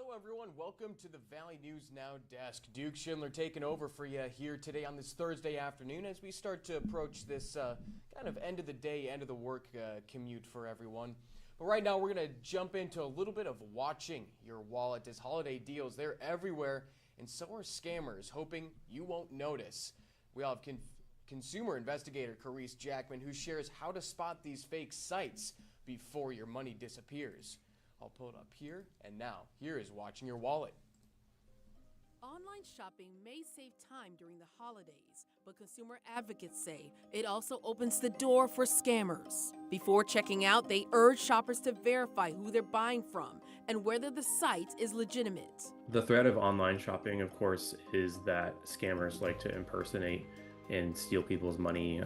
Hello everyone, welcome to the Valley News Now desk. Duke Schindler taking over for you here today on this Thursday afternoon as we start to approach this kind of end of the day, end of the work commute for everyone. But right now we're going to jump into a little bit of watching your wallet as holiday deals. They're everywhere and so are scammers, hoping you won't notice. We all have consumer investigator Carice Jackman who shares how to spot these fake sites before your money disappears. I'll pull it up here, and now, here is Watching Your Wallet. Online shopping may save time during the holidays, but consumer advocates say it also opens the door for scammers. Before checking out, they urge shoppers to verify who they're buying from and whether the site is legitimate. The threat of online shopping, of course, is that scammers like to impersonate and steal people's money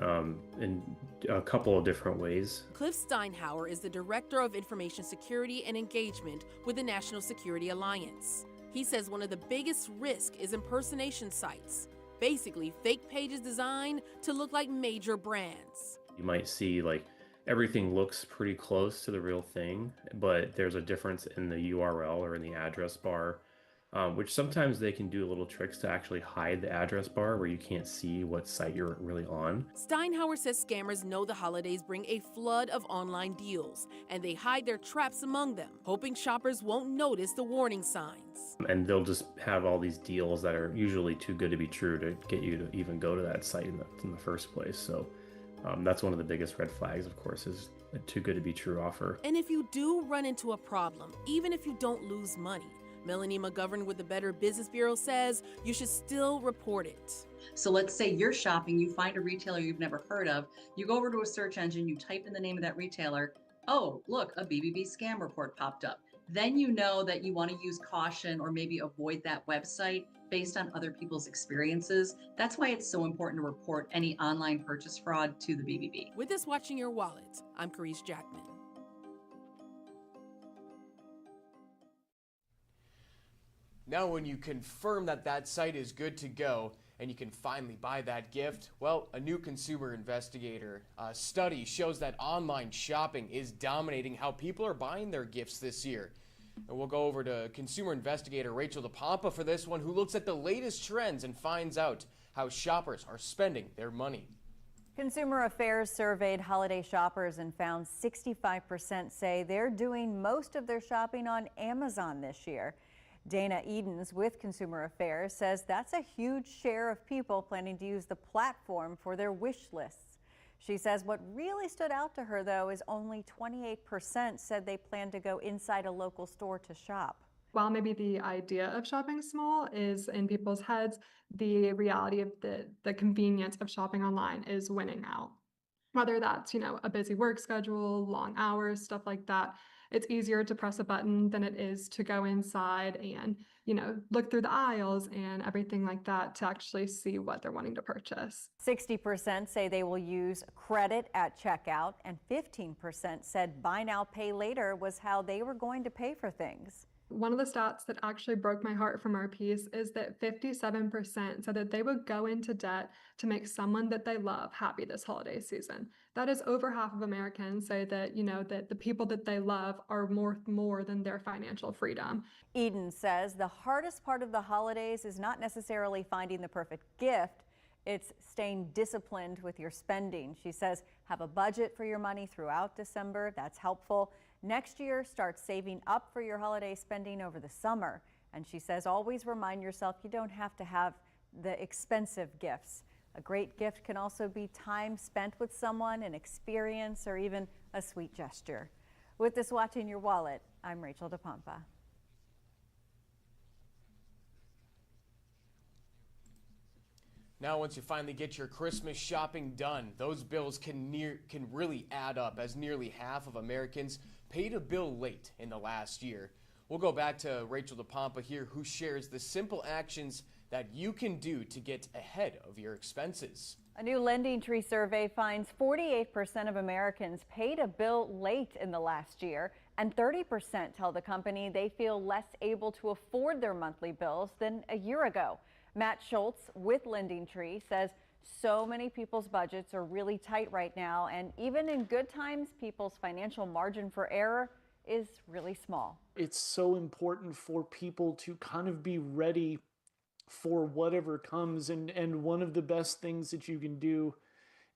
in a couple of different ways. Cliff Steinhauer is the Director of Information Security and Engagement with the National Security Alliance. He says one of the biggest risks is impersonation sites, basically fake pages designed to look like major brands. You might see like everything looks pretty close to the real thing, but there's a difference in the URL or in the address bar, which sometimes they can do little tricks to actually hide the address bar where you can't see what site you're really on. Steinhauer says scammers know the holidays bring a flood of online deals, and they hide their traps among them, hoping shoppers won't notice the warning signs. And they'll just have all these deals that are usually too good to be true to get you to even go to that site in the first place. So that's one of the biggest red flags, of course, is a too good to be true offer. And if you do run into a problem, even if you don't lose money, Melanie McGovern with the Better Business Bureau says you should still report it. So let's say you're shopping, you find a retailer you've never heard of, you go over to a search engine, you type in the name of that retailer, oh, look, a BBB scam report popped up. Then you know that you want to use caution or maybe avoid that website based on other people's experiences. That's why it's so important to report any online purchase fraud to the BBB. With this Watching Your Wallet, I'm Carice Jackman. Now when you confirm that that site is good to go and you can finally buy that gift, well, a new consumer investigator study shows that online shopping is dominating how people are buying their gifts this year. And we'll go over to consumer investigator Rachel DePompa for this one, who looks at the latest trends and finds out how shoppers are spending their money. Consumer Affairs surveyed holiday shoppers and found 65% say they're doing most of their shopping on Amazon this year. Dana Edens with Consumer Affairs says that's a huge share of people planning to use the platform for their wish lists. She says what really stood out to her, though, is only 28% said they plan to go inside a local store to shop. While maybe the idea of shopping small is in people's heads, the reality of the convenience of shopping online is winning out. Whether that's, a busy work schedule, long hours, stuff like that. It's easier to press a button than it is to go inside and, look through the aisles and everything like that to actually see what they're wanting to purchase. 60% say they will use credit at checkout, and 15% said buy now, pay later was how they were going to pay for things. One of the stats that actually broke my heart from our piece is that 57% said that they would go into debt to make someone that they love happy this holiday season. That is over half of Americans say that, that the people that they love are more than their financial freedom. Eden says the hardest part of the holidays is not necessarily finding the perfect gift. It's staying disciplined with your spending. She says have a budget for your money throughout December. That's helpful. Next year, start saving up for your holiday spending over the summer. And she says always remind yourself you don't have to have the expensive gifts. A great gift can also be time spent with someone, an experience, or even a sweet gesture. With this Watching Your Wallet, I'm Rachel DePompa. Now, once you finally get your Christmas shopping done, those bills can really add up, as nearly half of Americans paid a bill late in the last year. We'll go back to Rachel DePompa here, who shares the simple actions that you can do to get ahead of your expenses. A new LendingTree survey finds 48% of Americans paid a bill late in the last year, and 30% tell the company they feel less able to afford their monthly bills than a year ago. Matt Schultz with LendingTree says so many people's budgets are really tight right now, and even in good times, people's financial margin for error is really small. It's so important for people to kind of be ready for whatever comes. And one of the best things that you can do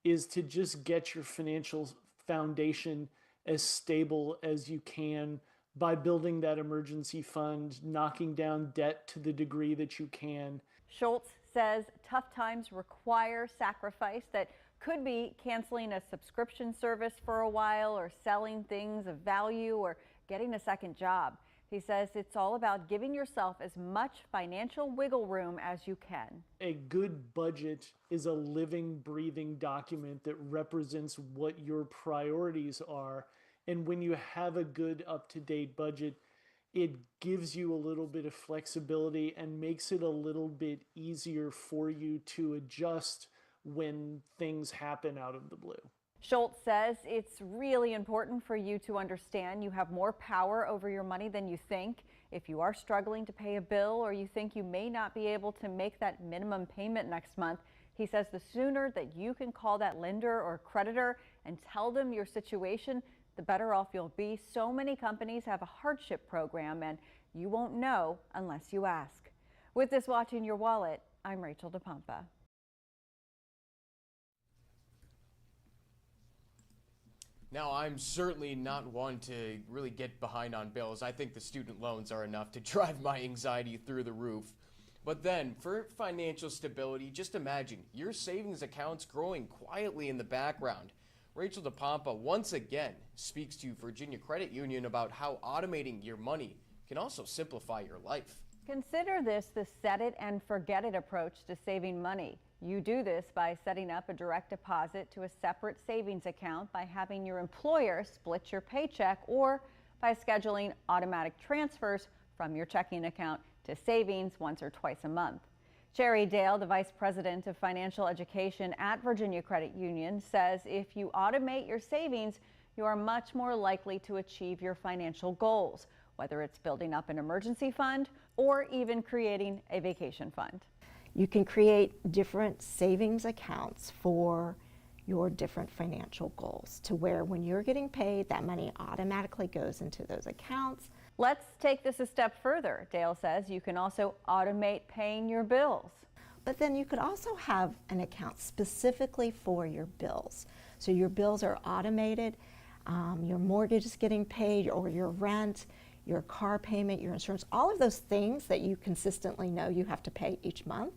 is to just get your financial foundation as stable as you can by building that emergency fund, knocking down debt to the degree that you can. Schultz says tough times require sacrifice that could be canceling a subscription service for a while or selling things of value or getting a second job. He says it's all about giving yourself as much financial wiggle room as you can. A good budget is a living, breathing document that represents what your priorities are. And when you have a good, up-to-date budget, it gives you a little bit of flexibility and makes it a little bit easier for you to adjust when things happen out of the blue. Schultz says it's really important for you to understand you have more power over your money than you think. If you are struggling to pay a bill or you think you may not be able to make that minimum payment next month, he says the sooner that you can call that lender or creditor and tell them your situation, the better off you'll be. So many companies have a hardship program and you won't know unless you ask. With this Watching Your Wallet, I'm Rachel DePompa. Now, I'm certainly not one to really get behind on bills. I think the student loans are enough to drive my anxiety through the roof. But then, for financial stability, just imagine your savings accounts growing quietly in the background. Rachel DePompa once again speaks to Virginia Credit Union about how automating your money can also simplify your life. Consider this the set it and forget it approach to saving money. You do this by setting up a direct deposit to a separate savings account, by having your employer split your paycheck, or by scheduling automatic transfers from your checking account to savings once or twice a month. Sherry Dale, the Vice President of Financial Education at Virginia Credit Union, says if you automate your savings, you are much more likely to achieve your financial goals, whether it's building up an emergency fund or even creating a vacation fund. You can create different savings accounts for your different financial goals to where when you're getting paid, that money automatically goes into those accounts. Let's take this a step further. Dale says you can also automate paying your bills. But then you could also have an account specifically for your bills. So your bills are automated, your mortgage is getting paid, or your rent, your car payment, your insurance, all of those things that you consistently know you have to pay each month,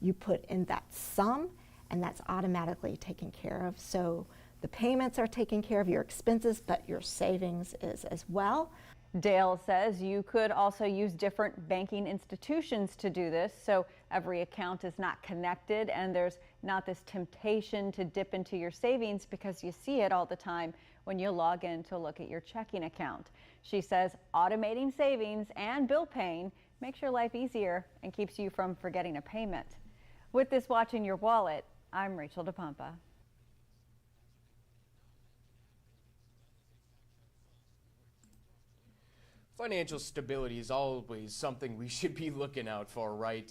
you put in that sum and that's automatically taken care of. So the payments are taken care of, your expenses, but your savings is as well. Dale says you could also use different banking institutions to do this, so every account is not connected and there's not this temptation to dip into your savings because you see it all the time when you log in to look at your checking account. She says automating savings and bill paying makes your life easier and keeps you from forgetting a payment. With this Watching Your Wallet, I'm Rachel DePompa. Financial stability is always something we should be looking out for, right?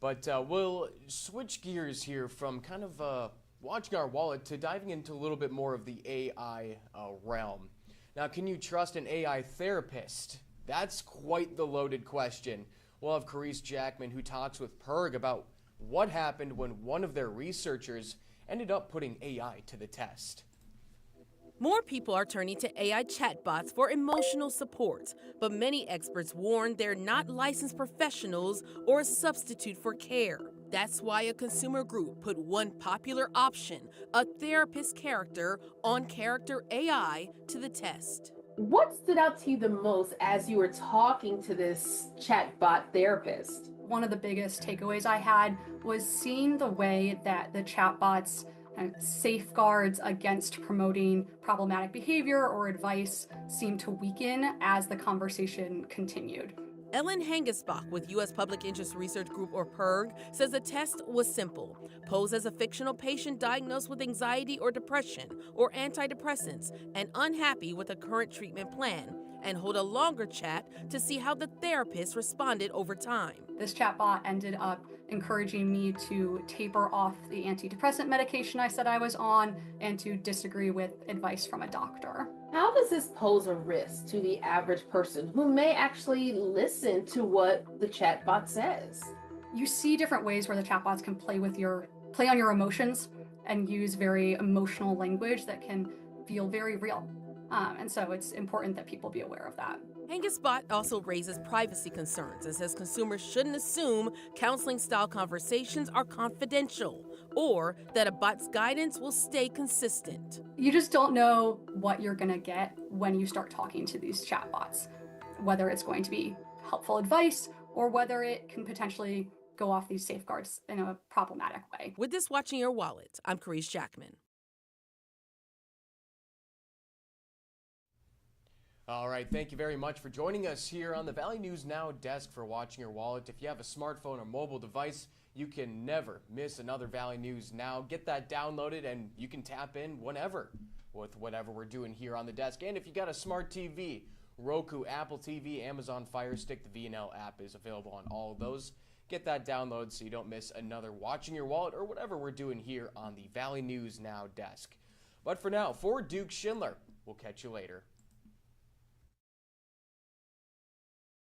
But we'll switch gears here from kind of watching our wallet to diving into a little bit more of the AI realm. Now, can you trust an AI therapist? That's quite the loaded question. We'll have Carice Jackman, who talks with Perg about what happened when one of their researchers ended up putting AI to the test. More people are turning to AI chatbots for emotional support, but many experts warn they're not licensed professionals or a substitute for care. That's why a consumer group put one popular option, a therapist character on Character AI, to the test. What stood out to you the most as you were talking to this chatbot therapist? One of the biggest takeaways I had was seeing the way that the chatbots safeguards against promoting problematic behavior or advice seemed to weaken as the conversation continued. Ellen Hangesbach with U.S. Public Interest Research Group, or PIRG, says the test was simple. Pose as a fictional patient diagnosed with anxiety or depression or antidepressants and unhappy with a current treatment plan. and hold a longer chat to see how the therapist responded over time. This chatbot ended up encouraging me to taper off the antidepressant medication I said I was on and to disagree with advice from a doctor. How does this pose a risk to the average person who may actually listen to what the chatbot says? You see different ways where the chatbots can play on your emotions and use very emotional language that can feel very real. And so it's important that people be aware of that. HangisBot also raises privacy concerns and says consumers shouldn't assume counseling-style conversations are confidential or that a bot's guidance will stay consistent. You just don't know what you're going to get when you start talking to these chatbots, whether it's going to be helpful advice or whether it can potentially go off these safeguards in a problematic way. With this Watching Your Wallet, I'm Carice Jackman. All right, thank you very much for joining us here on the Valley News Now desk for Watching Your Wallet. If you have a smartphone or mobile device, you can never miss another Valley News Now. Get that downloaded and you can tap in whenever with whatever we're doing here on the desk. And if you got a smart TV, Roku, Apple TV, Amazon Fire Stick, the VNN app is available on all of those. Get that download so you don't miss another Watching Your Wallet or whatever we're doing here on the Valley News Now desk. But for now, for Duke Schindler, we'll catch you later.